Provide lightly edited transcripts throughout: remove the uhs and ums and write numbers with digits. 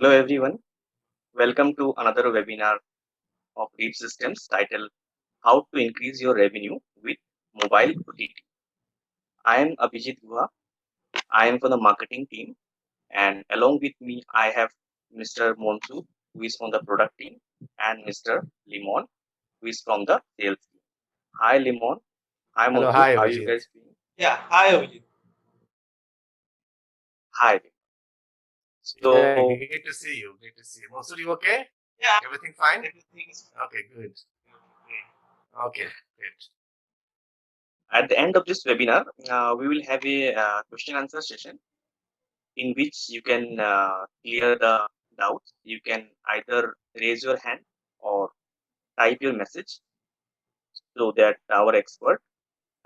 Hello everyone, welcome to another webinar of Deep Systems titled How to Increase Your Revenue with Mobile OTT. I am Abhijit Guha. I am from the marketing team, and along with me I have Mr. Monsu, who is from the product team, and Mr. Limon, who is from the sales team. Hi Limon. Hi Hello, Monsu. hi How are you Abhijit. guys doing? Yeah, hi Abhijit. Hi. Yeah, So great to see you. Great to see you. Most you okay? Yeah, Everything fine? everything is Okay, good. Okay, great. at the end of this webinar, we will have a question answer session in which you can clear the doubts. You can either raise your hand or type your message so that our expert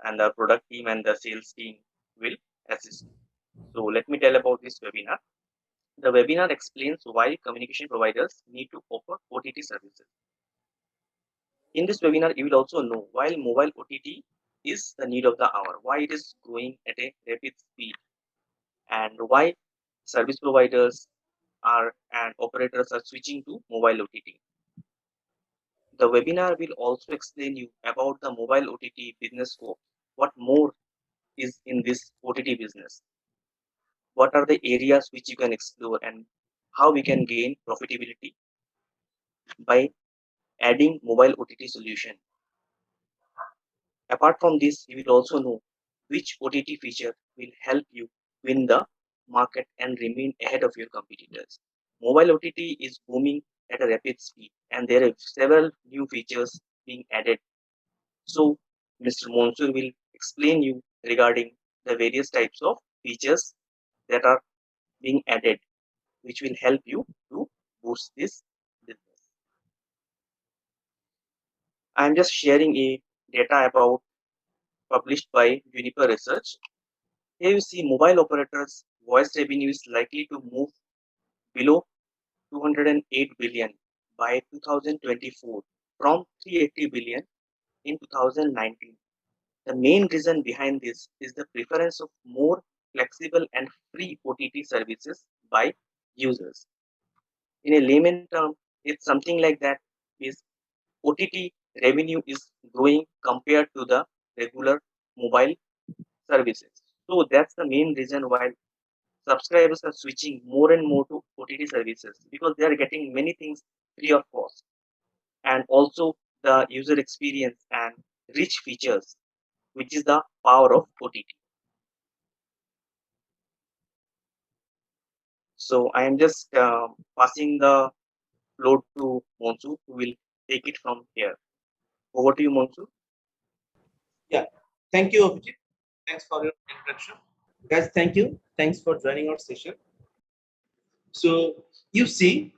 and the product team and the sales team will assist. So let me tell about this webinar. The webinar explains why communication providers need to offer OTT services. In this webinar, you will also know while mobile OTT is the need of the hour, why it is growing at a rapid speed, and why service providers are and operators are switching to mobile OTT. The webinar will also explain you about the mobile OTT business scope. What more is in this OTT business? What are the areas which you can explore and how we can gain profitability by adding mobile OTT solution. Apart from this, you will also know which OTT feature will help you win the market and remain ahead of your competitors. Mobile OTT is booming at a rapid speed and there are several new features being added. So Mr. Monsur will explain you regarding the various types of features that are being added, which will help you to boost this business. I am just sharing a data about published by Juniper Research. Here you see mobile operators voice revenue is likely to move below 208 billion by 2024 from 380 billion in 2019. The main reason behind this is the preference of more flexible and free OTT services by users. In a layman term, it's something like that is OTT revenue is growing compared to the regular mobile services. So that's the main reason why subscribers are switching more and more to OTT services because they are getting many things free of cost and also the user experience and rich features, which is the power of OTT. So I am just passing the floor to Monsu, who will take it from here. Over to you, Monsu. yeah. Thank you, Abhijit. Thanks for your introduction. Guys, thank you. Thanks for joining our session. So you see,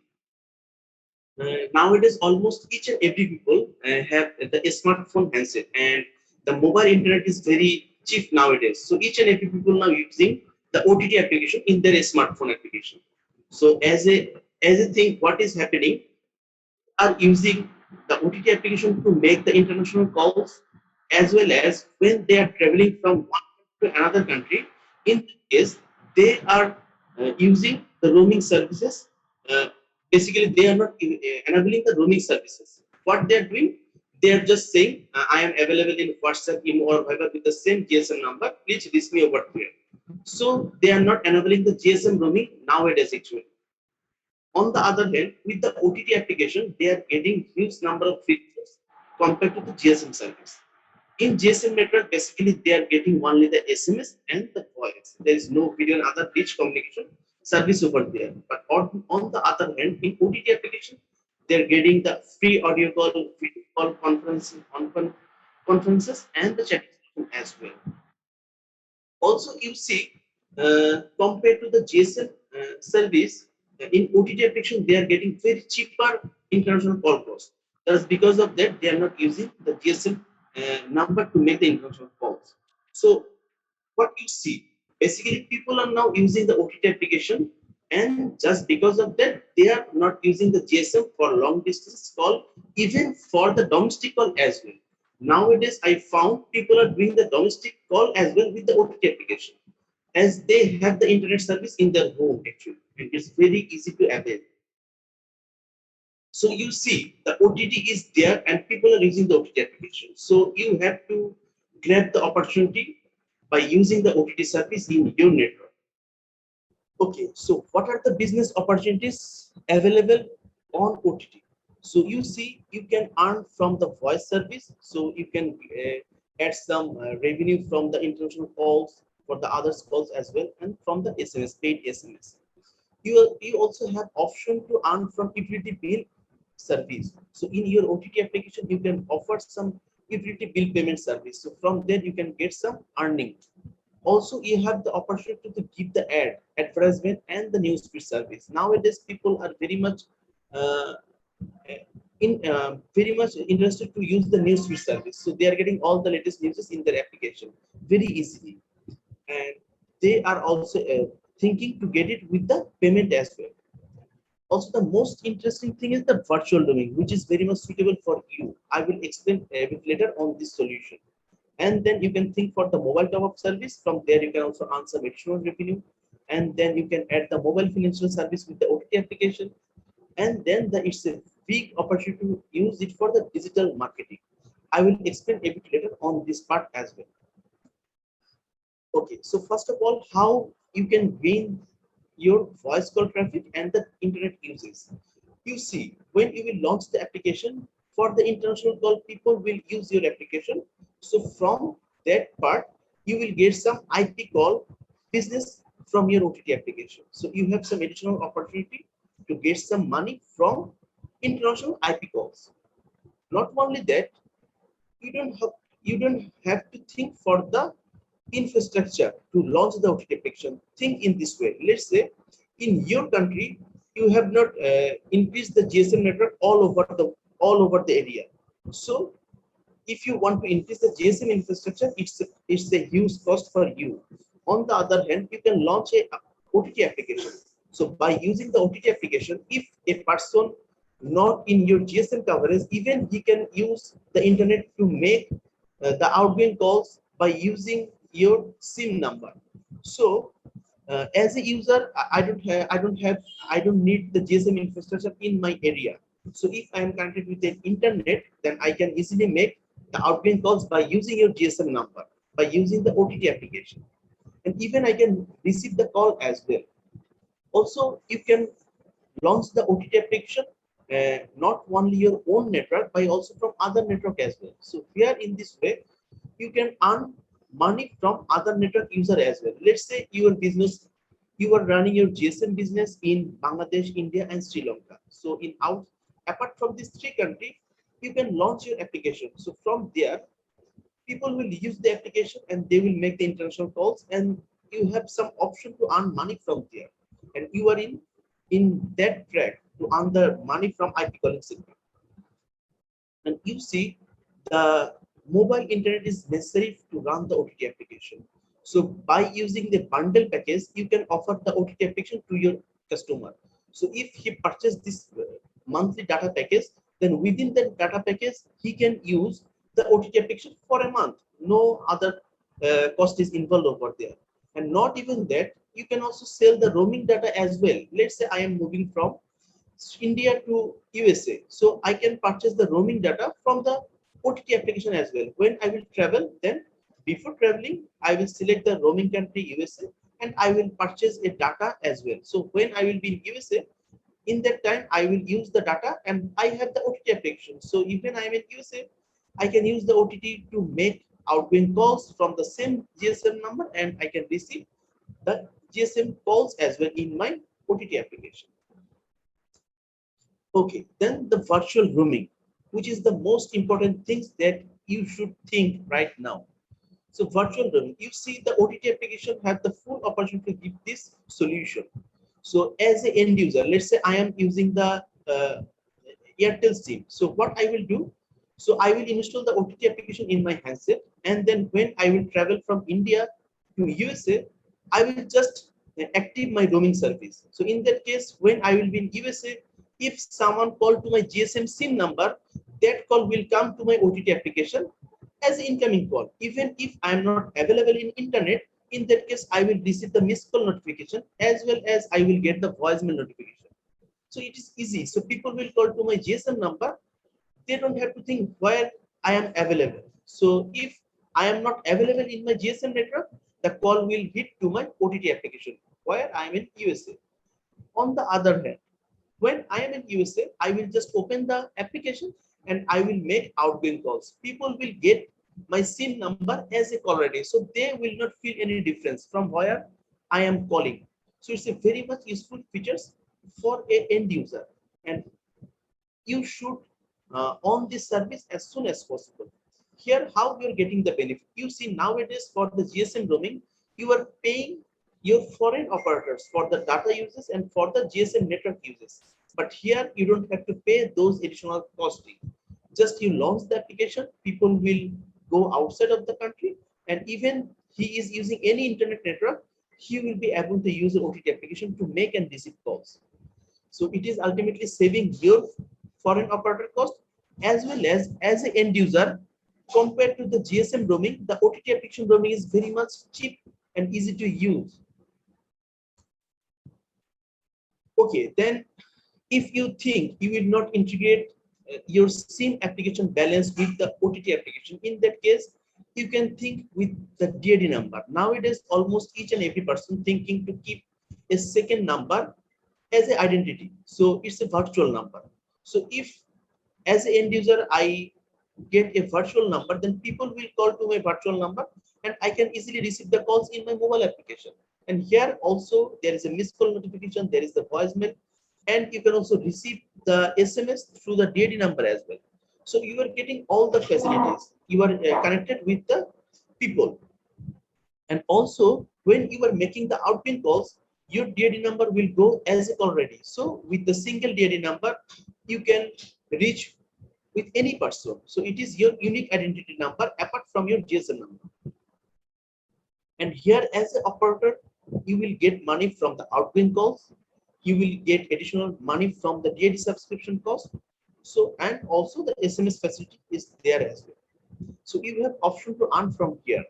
nowadays almost each and every people have the smartphone handset, and the mobile internet is very cheap nowadays. So each and every people now using the OTT application in their smartphone application. So as a thing, what is happening? Are using the OTT application to make the international calls as well as when they are traveling from one country to another country. In this case, they are using the roaming services. Uh, Basically, they are not enabling the roaming services. What they are doing, they are just saying, "I am available in WhatsApp, email, or whatever with the same GSM number. Please reach me over here." So they are not enabling the GSM roaming nowadays actually. On the other hand, with the OTT application, they are getting huge number of features compared to the GSM service. In GSM network, basically they are getting only the SMS and the voice. There is no video and other rich communication service over there. But on the other hand, in OTT application, they are getting the free audio call, video call, conferences, and the chat as well. Also, you see, compared to the GSM service, in OTT application, they are getting very cheaper international call cost. That's because of that, they are not using the GSM number to make the international calls. So, what you see, basically, people are now using the OTT application, and just because of that, they are not using the GSM for long distance call, even for the domestic call as well. Nowadays, I found people are doing the domestic call as well with the OTT application, as they have the internet service in their home actually, and it's very easy to avail. So you see the OTT is there and people are using the OTT application. So you have to grab the opportunity by using the OTT service in your network. Okay, so what are the business opportunities available on OTT? So you see, you can earn from the voice service. So you can add some revenue from the international calls for the others calls as well, and from the SMS, paid SMS. You also have option to earn from utility bill service. So in your OTT application, you can offer some utility bill payment service. So from there, you can get some earning. Also, you have the opportunity to give the advertisement, and the newsfeed service. Nowadays, people are uh, very much interested to use the newsfeed service. So they are getting all the latest news in their application very easily, and they are also thinking to get it with the payment as well. Also, the most interesting thing is the virtual roaming, which is very much suitable for you. I will explain a bit later on this solution. And then you can think for the mobile top-up service. From there, you can also earn some additional revenue. And then you can add the mobile financial service with the OTT application. And then it's a big opportunity to use it for the digital marketing. I will explain a bit later on this part as well. Okay, so first of all, how you can gain your voice call traffic and the internet uses. You see, when you will launch the application for the international call, people will use your application. So from that part, you will get some IP call business from your OTT application. So you have some additional opportunity to get some money from international IP calls. Not only that, you don't have you don't have to think for the infrastructure to launch the OTT application. Think in this way. Let's say in your country you have not increased the GSM network all over the area. So if you want to increase the GSM infrastructure, it's a huge cost for you. On the other hand, you can launch a OTT application. So by using the OTT application, if a person not in your GSM coverage, even he can use the internet to make the outgoing calls by using your SIM number. So as a user, I don't need the GSM infrastructure in my area. So if I am connected with the internet, then I can easily make the outgoing calls by using your GSM number, by using the OTT application, and even I can receive the call as well. Also, you can launch the OTT application not only your own network, but also from other network as well. So here in this way, you can earn money from other network user as well. Let's say your business, you are running your GSM business in Bangladesh, India, and Sri Lanka. So apart from these three countries, you can launch your application. So from there, people will use the application and they will make the international calls, and you have some option to earn money from there, and you are in that track to earn the money from IP calling signal. And you see, the mobile internet is necessary to run the OTT application. So by using the bundle package, you can offer the OTT application to your customer. So if he purchase this monthly data package, then within that data package, he can use the OTT application for a month. No other cost is involved over there. And not even that, you can also sell the roaming data as well. Let's say I am moving from India to USA. So I can purchase the roaming data from the OTT application as well. When I will travel, then before traveling, I will select the roaming country USA, and I will purchase a data as well. So when I will be in USA, in that time I will use the data and I have the OTT application. So even I am in USA, I can use the OTT to make outgoing calls from the same GSM number, and I can receive the GSM calls as well in my OTT application. Okay, then the virtual roaming, which is the most important things that you should think right now. So virtual roaming, you see the OTT application have the full opportunity to give this solution. So as an end user, let's say I am using the Airtel SIM. So what I will do, so I will install the OTT application in my handset, and then when I will travel from India to USA, I will just active my roaming service. So in that case, when I will be in USA, if someone call to my GSM SIM number, that call will come to my OTT application as an incoming call. Even if I am not available in internet, in that case, I will receive the missed call notification as well as I will get the voicemail notification. So it is easy. So people will call to my GSM number. They don't have to think where I am available. So if I am not available in my GSM network, the call will hit to my OTT application where I am in USA. On the other hand, when I am in USA, I will just open the application and I will make outgoing calls. People will get my SIM number as a caller ID, so they will not feel any difference from where I am calling. So it's a very much useful features for a end user, and you should on this service as soon as possible. Here, how you're getting the benefit. You see nowadays for the GSM roaming, you are paying your foreign operators for the data uses and for the GSM network uses. But here you don't have to pay those additional costing. Just you launch the application, people will go outside of the country, and even he is using any internet network, he will be able to use the OTT application to make and receive calls. So it is ultimately saving your foreign operator cost as an end user. Compared to the GSM roaming, the OTT application roaming is very much cheap and easy to use. Okay, then if you think you will not integrate your SIM application balance with the OTT application, in that case, you can think with the DID number. Nowadays, almost each and every person thinking to keep a second number as an identity. So it's a virtual number. So if as an end user I get a virtual number, then people will call to my virtual number and I can easily receive the calls in my mobile application. And here also there is a missed call notification, there is the voicemail, and you can also receive the SMS through the DID number as well. So you are getting all the facilities. You are connected with the people. And also, when you are making the outbound calls, your DID number will go as a call ready. So with the single DID number, you can reach with any person. So it is your unique identity number apart from your GSM number. And here as an operator, you will get money from the outgoing calls. You will get additional money from the DID subscription cost. So, and also the SMS facility is there as well. So you have option to earn from here.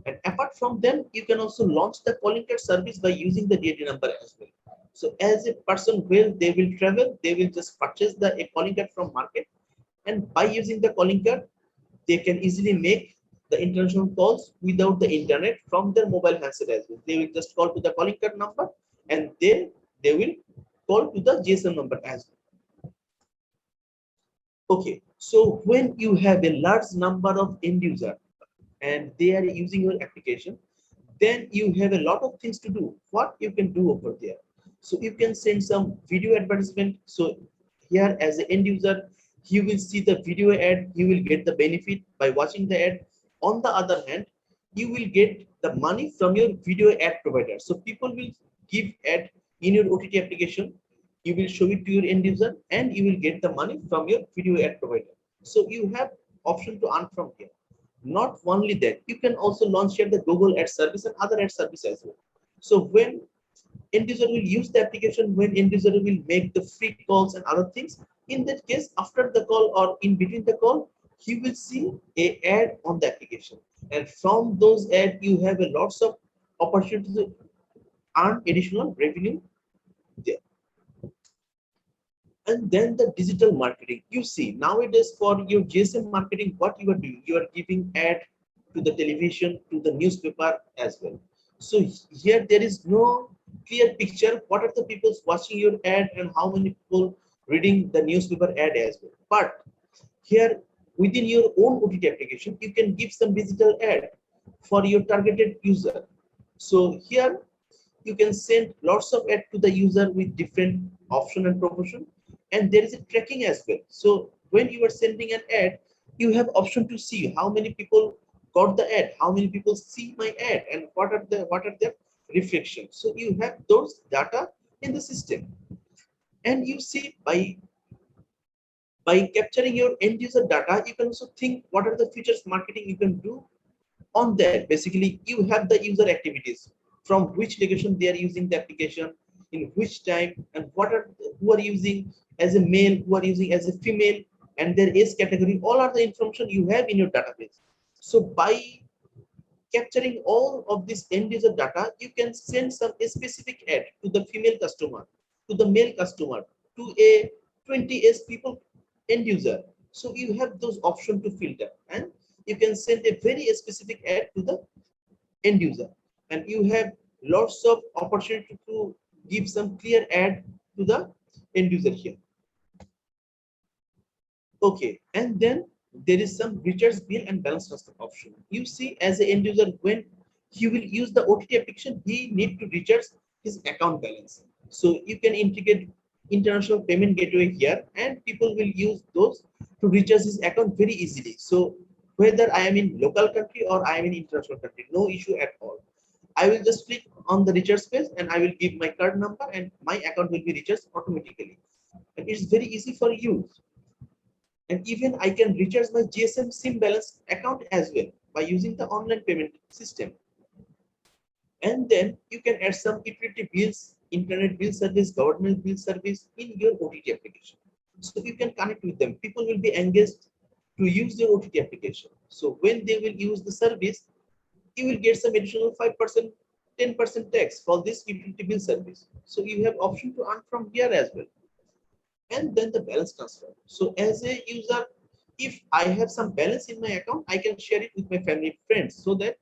And apart from them, you can also launch the calling card service by using the DID number as well. So as a person will, they will travel, they will just purchase a calling card from market. And by using the calling card, they can easily make the international calls without the internet from their mobile handset as well. They will just call to the calling card number and they will call to the GSM number as well. Okay, so when you have a large number of end users and they are using your application, then you have a lot of things to do. What you can do over there? So you can send some video advertisement. So here as an end user, you will see the video ad, you will get the benefit by watching the ad. On the other hand, you will get the money from your video ad provider. So people will give ad in your OTT application, you will show it to your end user and you will get the money from your video ad provider. So you have option to earn from here. Not only that, you can also launch here the Google ad service and other ad service as well. So when end user will use the application, when end user will make the free calls and other things, in that case, after the call or in between the call, he will see a ad on the application. And from those ads, you have a lots of opportunities to earn additional revenue there. And then the digital marketing. You see, nowadays for your GSM marketing, what you are doing, you are giving ad to the television, to the newspaper as well. So here there is no clear picture. What are the people watching your ad and how many people reading the newspaper ad as well. But here within your own OTT application, you can give some digital ad for your targeted user. So here you can send lots of ad to the user with different option and promotion, and there is a tracking as well. So when you are sending an ad, you have option to see how many people got the ad, how many people see my ad, and what are the reflections. So you have those data in the system, and you see by capturing your end user data, you can also think what are the features marketing you can do on that. Basically, you have the user activities, from which location they are using the application, in which time, and what are who are using as a male, who are using as a female, and their age category. All are the information you have in your database. So by capturing all of this end user data, you can send some specific ad to the female customer, to the male customer, to a 20s people end user. So you have those options to filter, and you can send a very specific ad to the end user, and you have lots of opportunity to give some clear ad to the end user here. Okay, and then there is some recharge bill and balance transfer option. You see, as an end user, when he will use the OTT application, he need to recharge his account balance. So you can integrate international payment gateway here, and people will use those to recharge his account very easily. So whether I am in local country or I am in international country, no issue at all. I will just click on the recharge page and I will give my card number and my account will be recharged automatically. And it's very easy for you, and even I can recharge my GSM SIM balance account as well by using the online payment system. And then you can add some utility bills, internet bill service, government bill service in your OTT application. So you can connect with them. People will be engaged to use your OTT application. So when they will use the service, you will get some additional 5%, 10% tax for this utility bill service. So you have option to earn from here as well. And then the balance transfer. So as a user, if I have some balance in my account, I can share it with my family friends, so that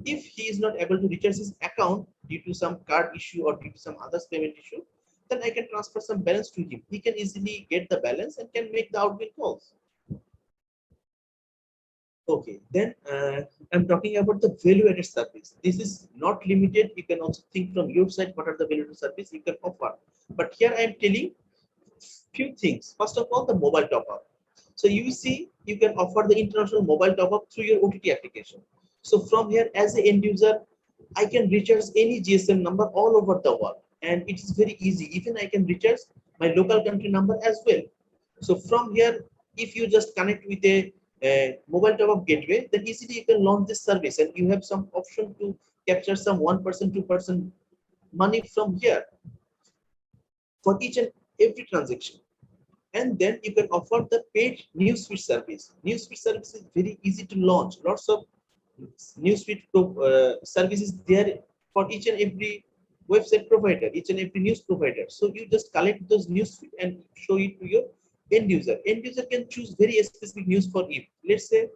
if he is not able to recharge his account due to some card issue or due to some other payment issue, then I can transfer some balance to him. He can easily get the balance and can make the outgoing calls. Okay, then I'm talking about the value-added service. This is not limited. You can also think from your side what are the value-added service you can offer. But here I am telling few things. First of all, the mobile top-up. So you see, you can offer the international mobile top-up through your OTT application. So from here, as an end user, I can recharge any GSM number all over the world, and it is very easy. Even I can recharge my local country number as well. So from here, if you just connect with a mobile top-up gateway, then easily you can launch this service, and you have some option to capture some 1%, 2% money from here for each and every transaction. And then you can offer the paid newsfeed service. Newsfeed service is very easy to launch. Lots of newsfeed services there for each and every website provider, each and every news provider. So you just collect those newsfeed and show it to your end user. End user can choose very specific news for him. Let's say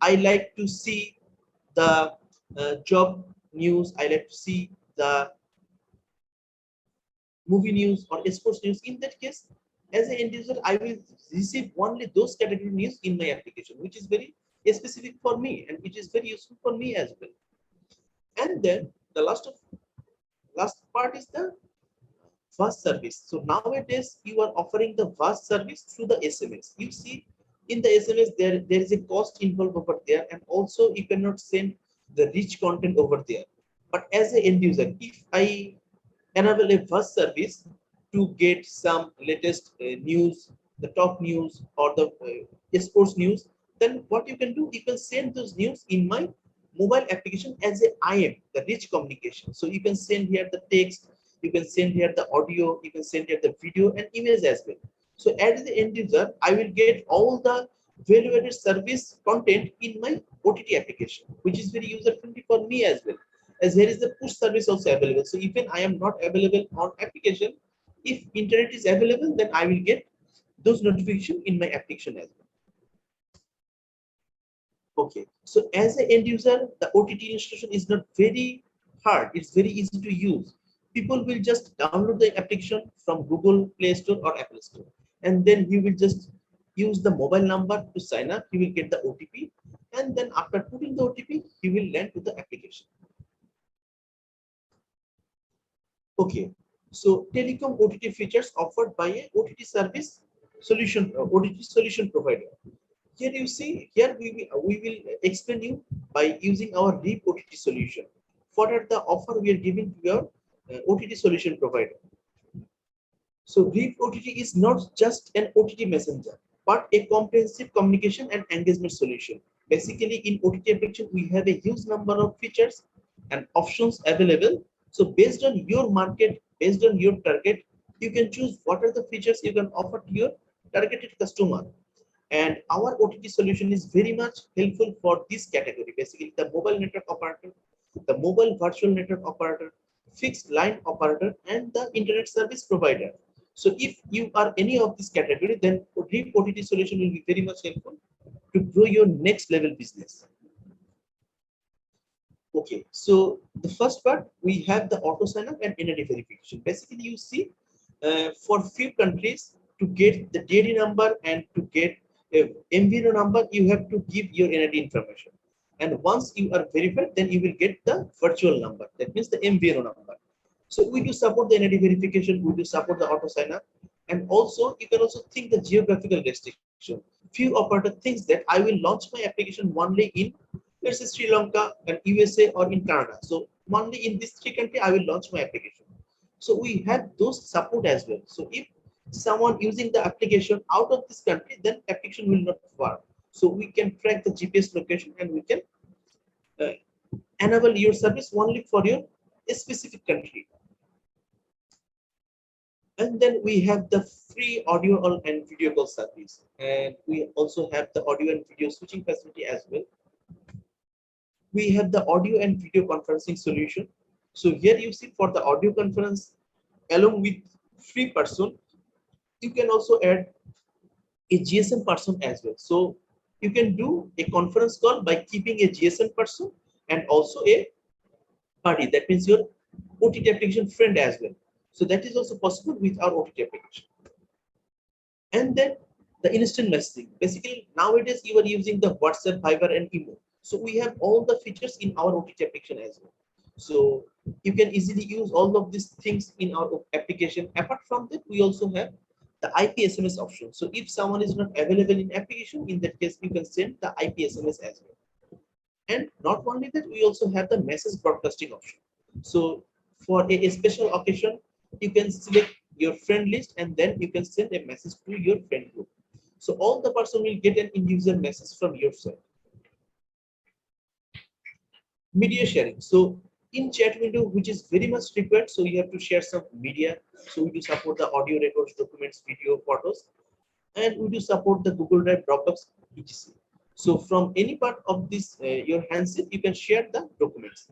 I like to see the job news. I like to see the movie news or sports news. In that case, as an end user, I will receive only those category news in my application, which is very specific for me and which is very useful for me as well. And then the last part is the VAS service. So nowadays you are offering the VAS service through the SMS. You see, in the SMS there is a cost involved over there, and also you cannot send the rich content over there. But as an end user, if I enable a VAS service to get some latest news, the top news or the sports news, then what you can do, you can send those news in my mobile application as a IM, the rich communication. So you can send here the text, you can send here the audio, you can send here the video and image as well. So as the end user, I will get all the value-added service content in my OTT application, which is very user-friendly for me as well, as there is the push service also available. So even I am not available on application, if internet is available, then I will get those notifications in my application as well. Okay, so as an end user, the OTT installation is not very hard. It's very easy to use. People will just download the application from Google Play Store or Apple Store, and then he will just use the mobile number to sign up. He will get the OTP, and then after putting the OTP, he will land to the application. Okay, so telecom OTT features offered by a OTT service solution, OTT solution provider. Here you see, here we will explain you by using our REAP OTT solution. What are the offer we are giving to your OTT solution provider? So REAP OTT is not just an OTT messenger, but a comprehensive communication and engagement solution. Basically, in OTT application, we have a huge number of features and options available. So based on your market, based on your target, you can choose what are the features you can offer to your targeted customer. And our OTT solution is very much helpful for this category. Basically, the mobile network operator, the mobile virtual network operator, fixed line operator, and the internet service provider. So if you are any of this category, then RIP OTT solution will be very much helpful to grow your next level business. Okay, so the first part, we have the auto sign up and entity verification. Basically, you see, for few countries, to get the DD number and to get a MVNO number, you have to give your entity information. And once you are verified, then you will get the virtual number. That means the MVNO number. So we do support the entity verification, we do support the auto sign up, and also you can also think the geographical restriction. Few operator thinks that I will launch my application only in, let's say, Sri Lanka and USA or in Canada. So only in these three countries I will launch my application. So we have those support as well. So if someone using the application out of this country, then application will not work. So we can track the GPS location and we can uh, enable your service only for your specific country. And then we have the free audio and video call service, and we also have the audio and video switching facility as well. We have the audio and video conferencing solution. So here you see, for the audio conference, along with free person, you can also add a GSM person as well. So you can do a conference call by keeping a GSM person and also a party. That means your OTT application friend as well. So that is also possible with our OTT application. And then the instant messaging. Basically, nowadays you are using the WhatsApp, Viber, and Imo. So we have all the features in our OTT application as well. So you can easily use all of these things in our application. Apart from that, we also have the IP SMS option. So if someone is not available in application, in that case, you can send the IP SMS as well. And not only that, we also have the message broadcasting option. So for a special occasion, you can select your friend list and then you can send a message to your friend group. So all the person will get an individual message from your side. Media sharing. So in chat window, which is very much required, so you have to share some media. So we do support the audio records, documents, video, photos, and we do support the Google Drive, Dropbox, etc. So from any part of this your handset, you can share the documents.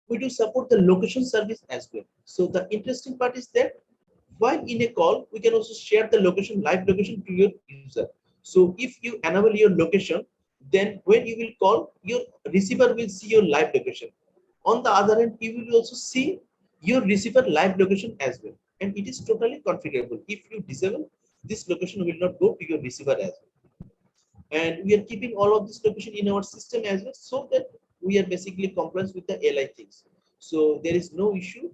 We do support the location service as well. So the interesting part is that while in a call, we can also share the location, live location to your user. So if you enable your location, then when you will call, your receiver will see your live location. On the other hand, you will also see your receiver live location as well. And it is totally configurable. If you disable, this location will not go to your receiver as well. And we are keeping all of this location in our system as well, so that we are basically compliant with the LI things. So there is no issue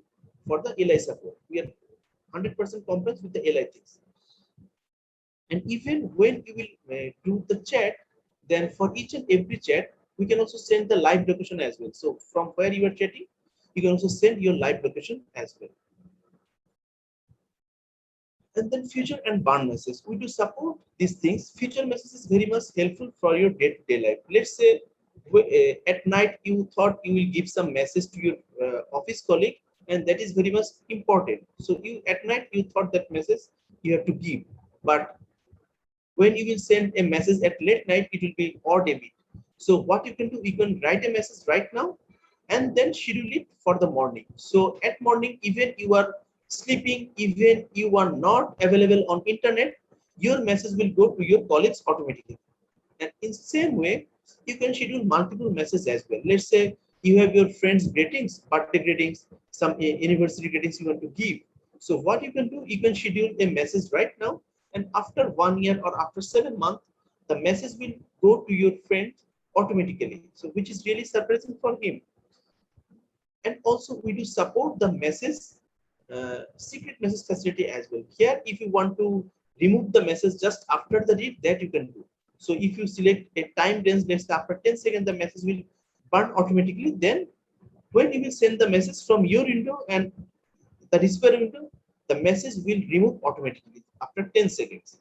for the LI support. We are 100% compliant with the LI things. And even when you will do the chat, then for each and every chat, we can also send the live location as well. So from where you are chatting, you can also send your live location as well. And then future and burn message, we do support these things. Future message is very much helpful for your day-to-day life. Let's say at night you thought you will give some message to your office colleague, and that is very much important. So you at night you thought that message you have to give, but when you will send a message at late night, it will be odd a bit. So what you can do, you can write a message right now and then schedule it for the morning. So at morning, even you are sleeping, even you are not available on internet, your message will go to your colleagues automatically. And in the same way, you can schedule multiple messages as well. Let's say you have your friends' greetings, birthday greetings, some anniversary greetings you want to give. So what you can do, you can schedule a message right now, and after 1 year or after 7 months, the message will go to your friend automatically. So which is really surprising for him. And also we do support the message secret message facility as well. Here, if you want to remove the message just after the read, that you can do. So if you select a time range, let's say after 10 seconds, the message will burn automatically. Then when you will send the message from your window and the receiver window, the message will remove automatically after 10 seconds.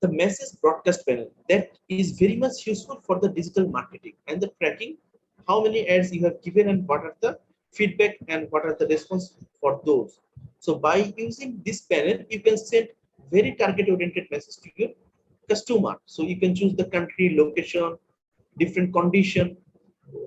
The message broadcast panel, that is very much useful for the digital marketing and the tracking how many ads you have given and what are the feedback and what are the response for those. So by using this panel, you can send very target oriented message to your customer. So you can choose the country, location, different condition,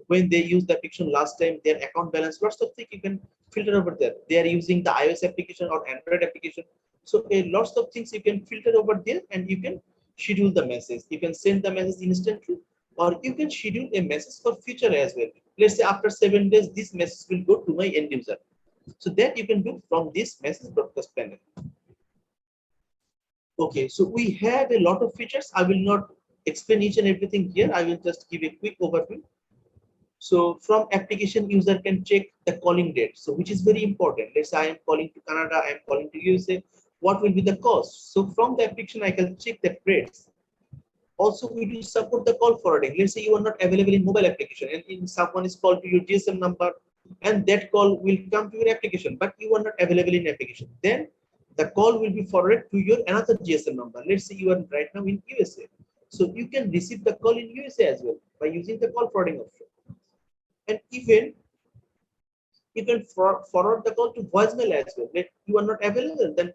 when they use the application last time, their account balance, lots of things you can filter over there. They are using the iOS application or Android application. So lots of things you can filter over there, and you can schedule the message. You can send the message instantly, or you can schedule a message for future as well. Let's say after 7 days, this message will go to my end user. So that you can do from this message broadcast panel. Okay, so we have a lot of features. I will not explain each and everything here. I will just give a quick overview. So from application, user can check the calling date. So which is very important. Let's say I am calling to Canada, I am calling to USA. What will be the cost? So from the application, I can check the rates. Also, we do support the call forwarding. Let's say you are not available in mobile application, and in someone is called to your GSM number, and that call will come to your application, but you are not available in application. Then the call will be forwarded to your another GSM number. Let's say you are right now in USA. So you can receive the call in USA as well by using the call forwarding option. And even you can forward the call to voicemail as well. If you are not available, then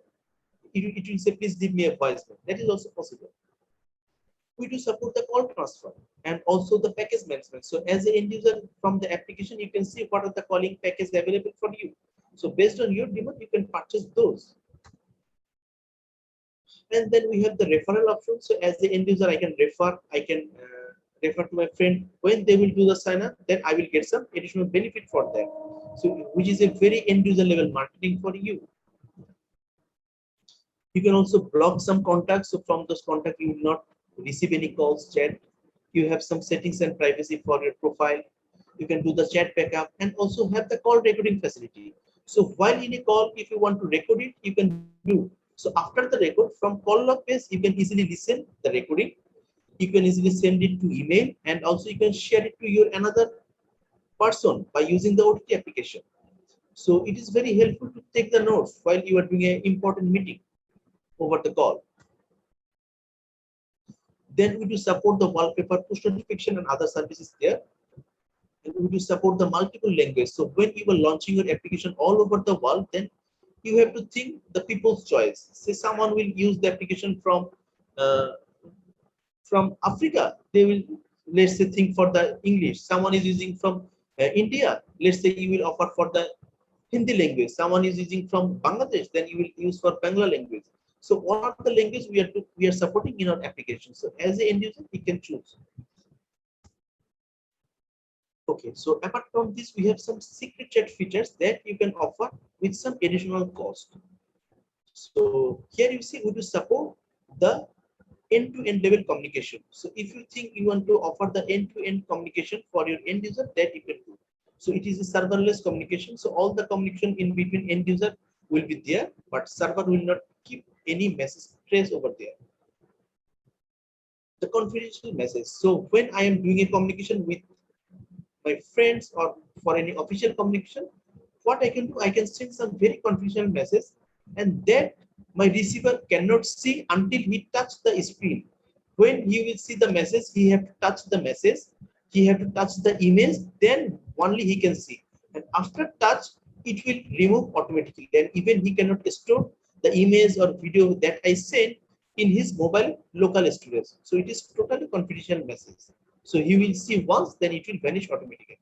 it will say, please leave me a voicemail. That is also possible. We do support the call transfer and also the package management. So as an end user from the application, you can see what are the calling packages available for you. So based on your demand, you can purchase those. And then we have the referral option. So as the end user, I can refer to my friend. When they will do the sign up, then I will get some additional benefit for them. So which is a very end user level marketing for you. You can also block some contacts. So from those contacts, you will not receive any calls, chat. You have some settings and privacy for your profile. You can do the chat backup and also have the call recording facility. So while in a call, if you want to record it, you can do. So after the record, from call log page, you can easily listen the recording. You can easily send it to email, and also you can share it to your another person by using the OTT application. So it is very helpful to take the notes while you are doing an important meeting over the call. Then we do support the wallpaper, push notification, and other services there. And we do support the multiple languages. So when you are launching your application all over the world, then you have to think the people's choice. Say someone will use the application uh, from Africa, they will, let's say, think for the English. Someone is using from India, let's say you will offer for the Hindi language. Someone is using from Bangladesh, then you will use for Bangla language. So what are the language we are supporting in our application? So as an end user, we can choose. Okay, so apart from this, we have some secret chat features that you can offer with some additional cost. So here you see we do support the end-to-end level communication. So if you think you want to offer the end-to-end communication for your end user, that you can do. So it is a serverless communication. So all the communication in between end user will be there, but server will not keep any message trace over there. The confidential message. So when I am doing a communication with my friends or for any official communication, what I can do, I can send some very confidential message, and that my receiver cannot see until he touch the screen. When he will see the message, he have to touch the message, he have to touch the image, then only he can see. And after touch, it will remove automatically, and even he cannot store the image or video that I sent in his mobile local storage. So it is totally confidential message. So he will see once, then it will vanish automatically.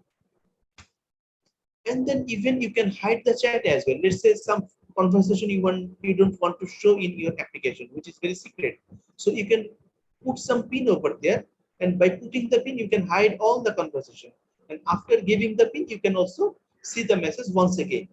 And then even you can hide the chat as well. Let's say some conversation you don't want to show in your application, which is very secret. So you can put some pin over there, and by putting the pin, you can hide all the conversation. And after giving the pin, you can also see the message once again.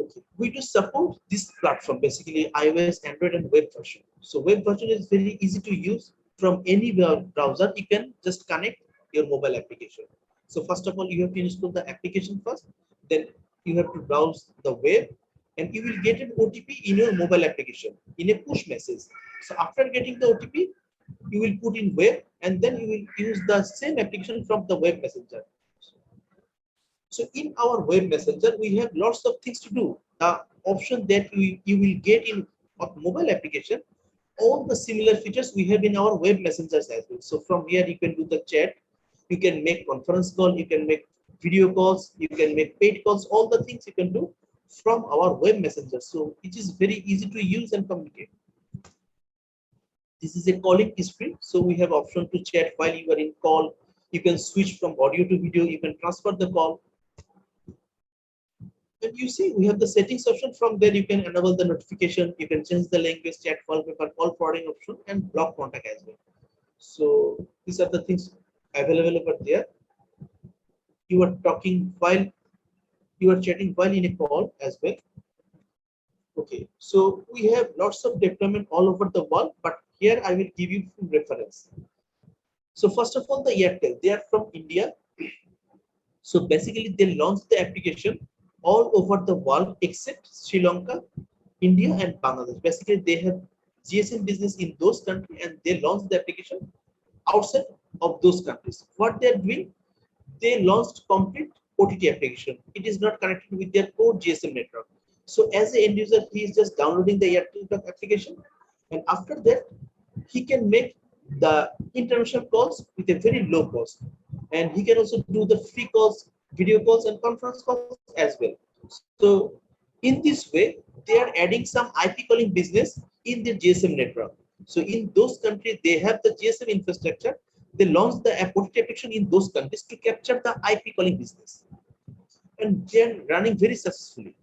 Okay. We do support this platform, basically iOS, Android, and web version. So web version is very easy to use. From any browser, you can just connect your mobile application. So first of all, you have to install the application first, then you have to browse the web, and you will get an OTP in your mobile application in a push message. So after getting the OTP, you will put in web, and then you will use the same application from the web messenger. So in our web messenger, we have lots of things to do. The option that you will get in a mobile application, all the similar features we have in our web messengers as well. So from here, you can do the chat, you can make conference call, you can make video calls, you can make paid calls, all the things you can do from our web messenger. So it is very easy to use and communicate. This is a calling history. So we have option to chat while you are in call. You can switch from audio to video. You can transfer the call. And you see, we have the settings option. From there, you can enable the notification. You can change the language, chat, wallpaper, call forwarding option, and block contact as well. So these are the things available over there. You are talking while you are chatting while in a call as well. Okay, so we have lots of deployment all over the world, but here I will give you some reference. So first of all, the Airtel, they are from India. So basically, they launched the application all over the world except Sri Lanka, India, and Bangladesh. Basically, they have GSM business in those countries, and they launched the application outside of those countries. What they are doing, they launched complete OTT application. It is not connected with their core GSM network. So as an end user, he is just downloading the Airtel application, and after that, he can make the international calls with a very low cost, and he can also do the free calls, video calls, and conference calls as well. So in this way, they are adding some IP calling business in their GSM network. So in those countries, they have the GSM infrastructure. They launched the OTT application in those countries to capture the IP calling business, and they are running very successfully.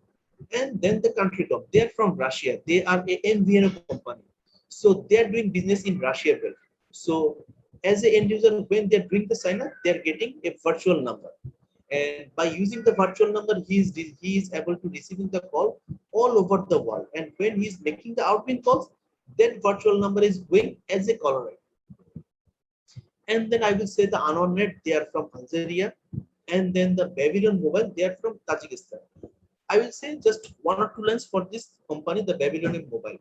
And then the country top, they are from Russia. They are a MVNO company, so they are doing business in Russia well. So as an end user, when they're doing the sign up, they're getting a virtual number, and by using the virtual number, he is able to receiving the call all over the world. And when he's making the outgoing calls, that virtual number is going as a caller ID. And then I will say the Anonet, they are from Algeria, and then the Babylon Mobile, they are from Tajikistan. I will say just one or two lines for this company, the Babylonian Mobile.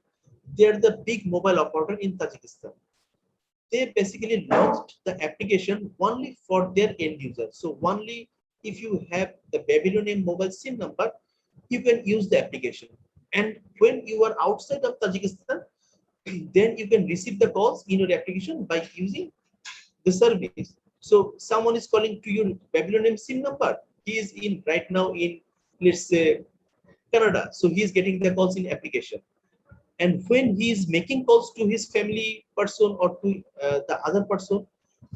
They are the big mobile operator in Tajikistan. They basically launched the application only for their end users. So only if you have the Babylonian mobile SIM number, you can use the application. And when you are outside of Tajikistan, then you can receive the calls in your application by using the service. So someone is calling to your Babylonian SIM number. He is in right now in, let's say, Canada. So he is getting the calls in application. And when he is making calls to his family person or to the other person,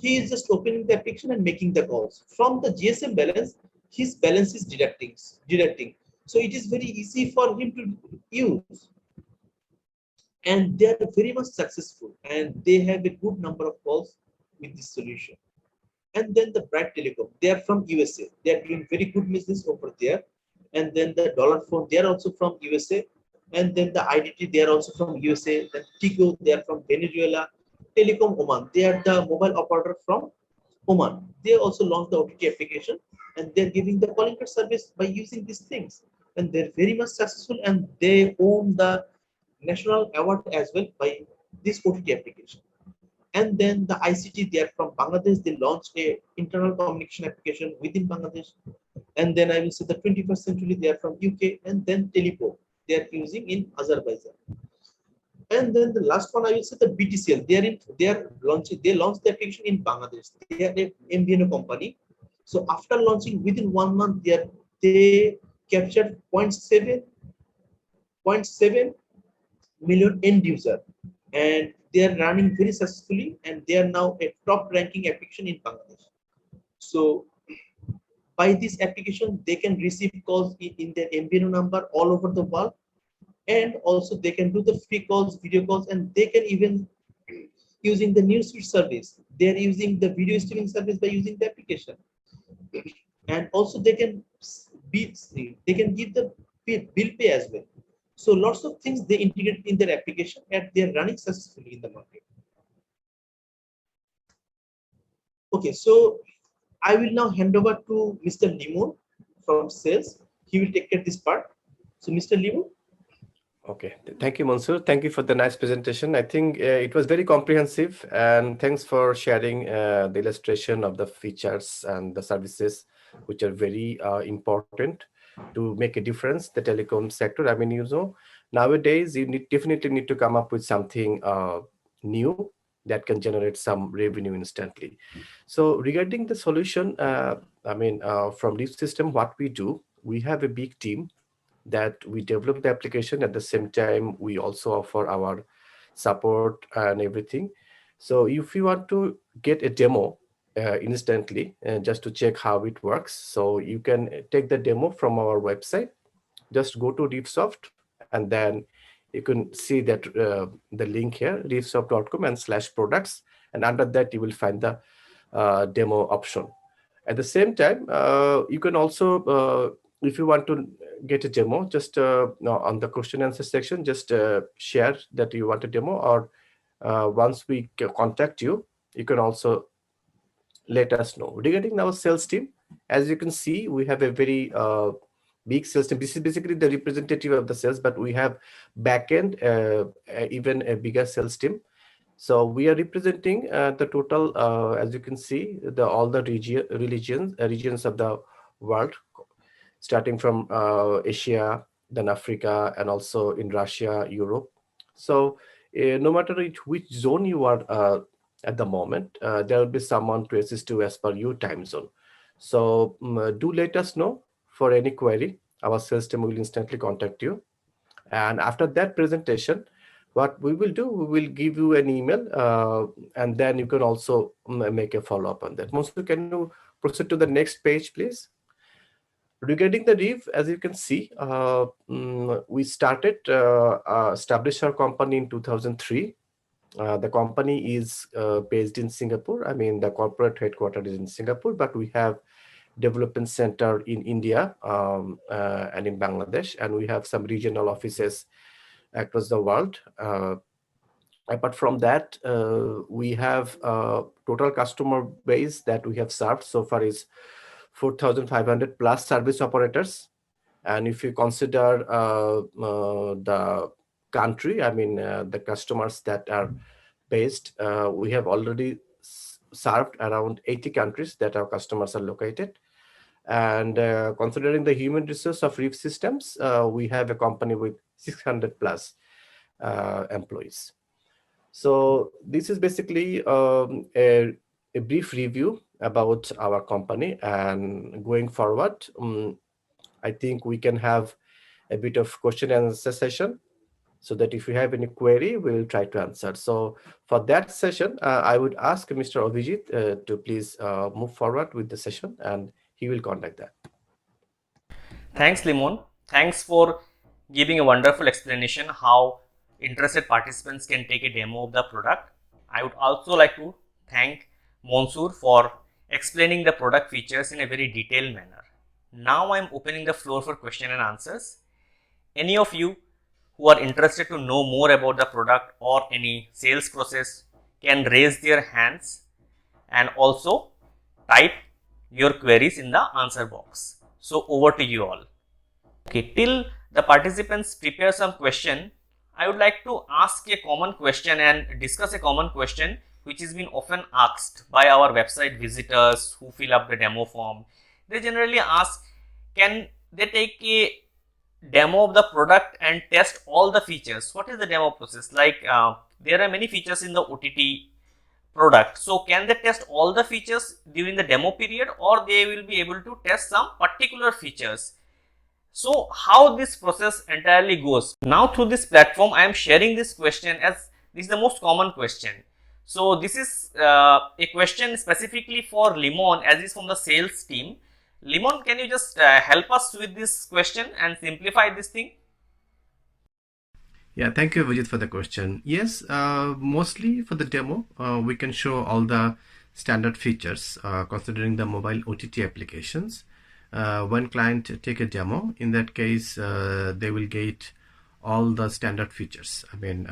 he is just opening the application and making the calls. From the GSM balance, his balance is deducting. So it is very easy for him to use. And they are very much successful, and they have a good number of calls with this solution. And then the Bright Telecom, they are from USA. They are doing very good business over there. And then the Dollar Phone, they are also from USA. And then the IDT, they are also from USA. Then Tigo, they are from Venezuela. Telecom Oman, they are the mobile operator from Oman. They also launched the OTT application, and they're giving the calling card service by using these things. And they're very much successful, and they own the national award as well by this OTT application. And then the ICT, they are from Bangladesh. They launched a internal communication application within Bangladesh. And then I will say the 21st century, they are from UK. And then Telepo, they are using in Azerbaijan. And then the last one, I will say the BTCL. They launched the application in Bangladesh. They are a MVNO company. So after launching within 1 month, they captured 0.7 million end user, and they are running very successfully, and they are now a top ranking application in Bangladesh. So by this application, they can receive calls in their MVNO number all over the world, and also they can do the free calls, video calls, and they can even using the newsfeed service. They are using the video streaming service by using the application, and also be they can give the bill pay as well. So lots of things they integrate in their application, and they are running successfully in the market. Okay, so I will now hand over to Mr. Limon from sales. He will take care of this part. So Mr. Limon. Okay, thank you, Mansoor. Thank you for the nice presentation. I think it was very comprehensive, and thanks for sharing the illustration of the features and the services which are very important to make a difference the telecom sector. I mean, nowadays you definitely need to come up with something new that can generate some revenue instantly. So regarding the solution, from Leaf System, what we do, we have a big team that we develop the application. At the same time, we also offer our support and everything. So if you want to get a demo, instantly just to check how it works. So you can take the demo from our website. Just go to Reefsoft, and then you can see that the link here, reefsoft.com and /products, and under that you will find the demo option. At the same time, you can also, if you want to get a demo, just on the question answer section, just share that you want a demo, or once we contact you, you can also let us know. Regarding our sales team, as you can see, we have a very big sales team. This is basically the representative of the sales, but we have backend, even a bigger sales team. So we are representing the total, as you can see, all the regions of the world, starting from Asia, then Africa, and also in Russia, Europe. So no matter which zone you are at the moment, there will be someone to assist you as per your time zone. So do let us know for any query. Our sales team will instantly contact you. And after that presentation, what we will do, we will give you an email, and then you can also make a follow-up on that. Monsu, can you proceed to the next page, please? Regarding the Reef, as you can see, we started established our company in 2003. The company is based in Singapore. I mean, the corporate headquarters is in Singapore, but we have development center in India, and in Bangladesh, and we have some regional offices across the world. Apart from that, we have total customer base that we have served so far is 4,500 plus service operators. And if you consider the country, I mean, the customers that are based, we have already served around 80 countries that our customers are located. And considering the human resource of Reef Systems, we have a company with 600 plus employees. So this is basically a brief review about our company. And going forward, I think we can have a bit of question and answer session, so that if you have any query, we'll try to answer. So for that session, I would ask Mr. Abhijit to please move forward with the session, and he will conduct that. Thanks, Limon. Thanks for giving a wonderful explanation how interested participants can take a demo of the product. I would also like to thank Monsur for explaining the product features in a very detailed manner. Now I am opening the floor for question and answers. Any of you who are interested to know more about the product or any sales process can raise their hands and also type your queries in the answer box. So over to you all. Okay, till the participants prepare some question, I would like to ask a common question and discuss a common question which is been often asked by our website visitors who fill up the demo form. They generally ask, can they take a demo of the product and test all the features? What is the demo process? Like there are many features in the OTT product. So can they test all the features during the demo period, or they will be able to test some particular features? So how this process entirely goes? Now through this platform, I am sharing this question as this is the most common question. So this is a question specifically for Limon, as is from the sales team. Limon, can you just help us with this question and simplify this thing? Yeah, thank you, Vijit, for the question. Yes, mostly for the demo, we can show all the standard features considering the mobile OTT applications. When client take a demo, in that case, they will get all the standard features. I mean,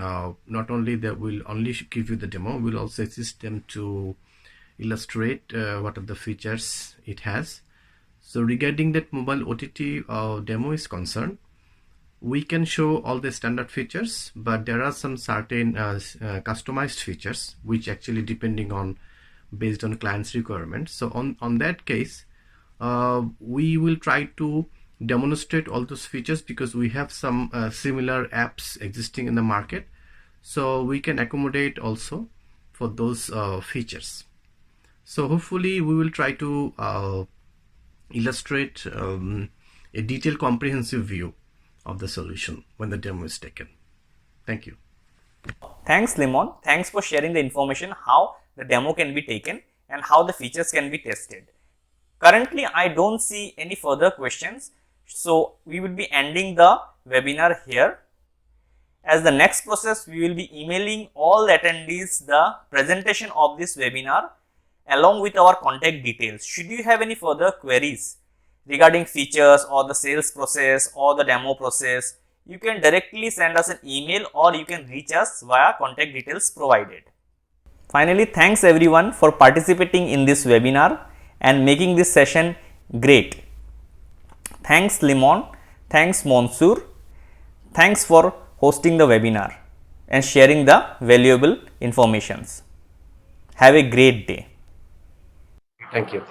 not only they will only give you the demo, we'll also assist them to illustrate what are the features it has. So regarding that mobile OTT demo is concerned, we can show all the standard features, but there are some certain customized features which actually depending on based on client's requirements. So on that case, we will try to demonstrate all those features because we have some similar apps existing in the market, so we can accommodate also for those features. So hopefully we will try to illustrate a detailed comprehensive view of the solution when the demo is taken. Thank you. Thanks, Limon. Thanks for sharing the information how the demo can be taken. and how the features can be tested. Currently, I don't see any further questions, so we will be ending the webinar here. As the next process, we will be emailing all attendees the presentation of this webinar along with our contact details. Should you have any further queries regarding features or the sales process or the demo process, you can directly send us an email or you can reach us via contact details provided. Finally, thanks everyone for participating in this webinar and making this session great. Thanks Limon, thanks Monsoor, thanks for hosting the webinar and sharing the valuable informations. Have a great day. Thank you.